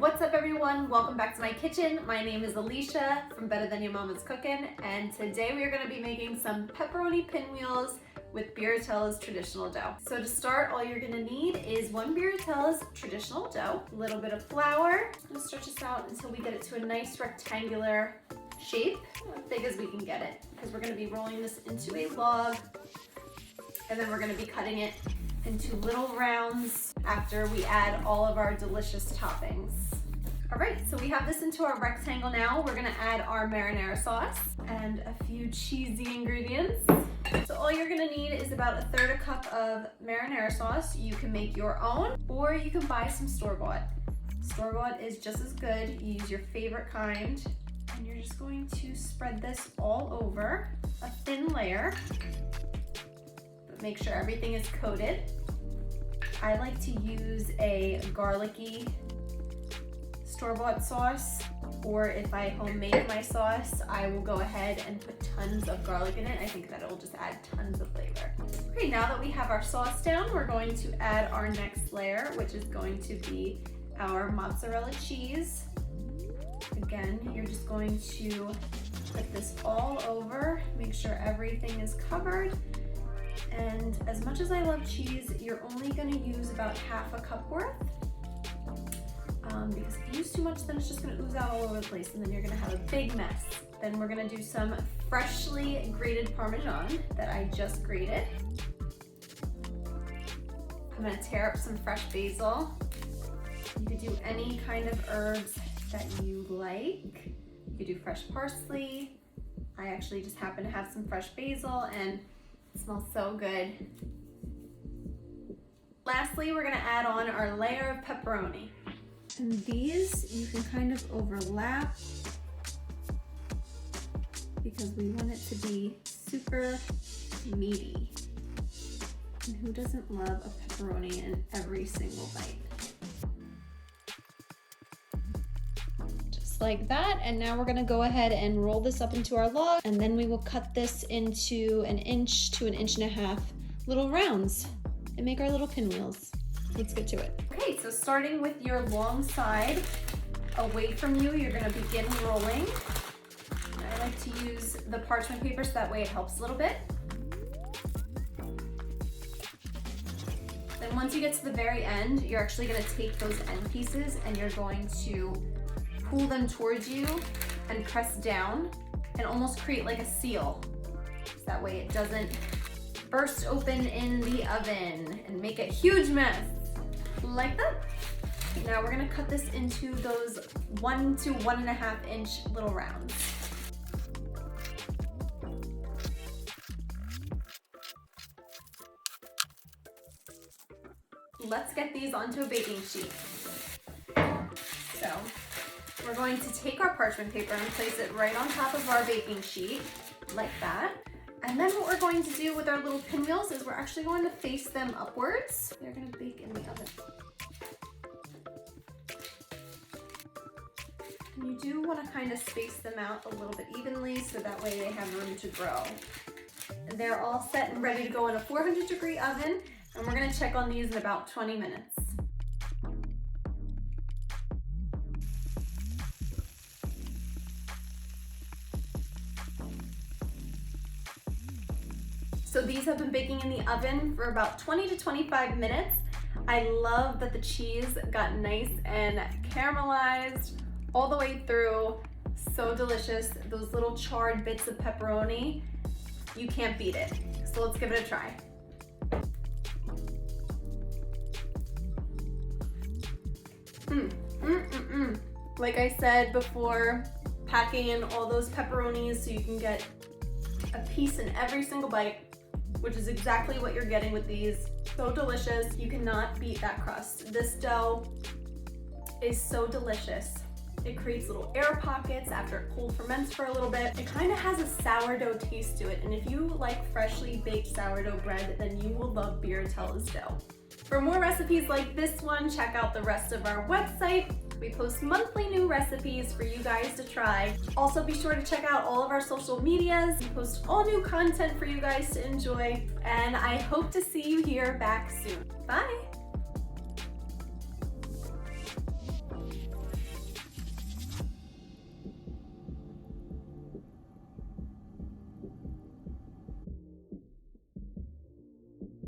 What's up everyone? Welcome back to my kitchen. My name is Alicia from Better Than Your Mama's Cooking, and today we are going to be making some pepperoni pinwheels with Biratella's traditional dough. So to start, all you're going to need is one Biratella's traditional dough, a little bit of flour. I'm going to stretch this out until we get it to a nice rectangular shape, as big as we can get it, because we're going to be rolling this into a log, and then we're going to be cutting it into little rounds after we add all of our delicious toppings. All right, so we have this into our rectangle now. We're gonna add our marinara sauce and a few cheesy ingredients. So all you're gonna need is about 1/3 cup of marinara sauce. You can make your own, or you can buy some store-bought. Store-bought is just as good. You use your favorite kind, and you're just going to spread this all over a thin layer. But make sure everything is coated. I like to use a garlicky store-bought sauce, or if I homemade my sauce, I will go ahead and put tons of garlic in it. I think that it will just add tons of flavor. Okay, now that we have our sauce down, we're going to add our next layer, which is going to be our mozzarella cheese. Again, you're just going to put this all over, make sure everything is covered. And as much as I love cheese, you're only gonna use about 1/2 cup worth. Because if you use too much, then it's just gonna ooze out all over the place, and then you're gonna have a big mess. Then we're gonna do some freshly grated Parmesan that I just grated. I'm gonna tear up some fresh basil. You could do any kind of herbs that you like. You could do fresh parsley. I actually just happen to have some fresh basil, and it smells so good. Lastly, we're gonna add on our layer of pepperoni. And these you can kind of overlap because we want it to be super meaty. And who doesn't love a pepperoni in every single bite? Just like that. And now we're gonna go ahead and roll this up into our log, and then we will cut this into 1 inch to 1.5 inch little rounds and make our little pinwheels. Let's get to it. Okay, so starting with your long side away from you, you're gonna begin rolling. I like to use the parchment paper so that way it helps a little bit. Then once you get to the very end, you're actually gonna take those end pieces and you're going to pull them towards you and press down and almost create like a seal. So that way it doesn't burst open in the oven and make a huge mess. Like that. Now we're gonna cut this into those 1 to 1.5 inch little rounds. Let's get these onto a baking sheet. So we're going to take our parchment paper and place it right on top of our baking sheet, like that. And then what we're going to do with our little pinwheels is we're actually going to face them upwards. They're gonna bake in the oven. And you do want to kind of space them out a little bit evenly so that way they have room to grow. And they're all set and ready to go in a 400-degree oven, and we're gonna check on these in about 20 minutes. So these have been baking in the oven for about 20 to 25 minutes. I love that the cheese got nice and caramelized all the way through. So delicious. Those little charred bits of pepperoni, you can't beat it. So let's give it a try. Like I said before, packing in all those pepperonis so you can get a piece in every single bite, which is exactly what you're getting with these. So delicious, you cannot beat that crust. This dough is so delicious. It creates little air pockets after it cold ferments for a little bit. It kind of has a sourdough taste to it, and if you like freshly baked sourdough bread, then you will love Biratella's dough. For more recipes like this one, check out the rest of our website. We post monthly new recipes for you guys to try. Also be sure to check out all of our social medias. We post all new content for you guys to enjoy, and I hope to see you here back soon. Bye!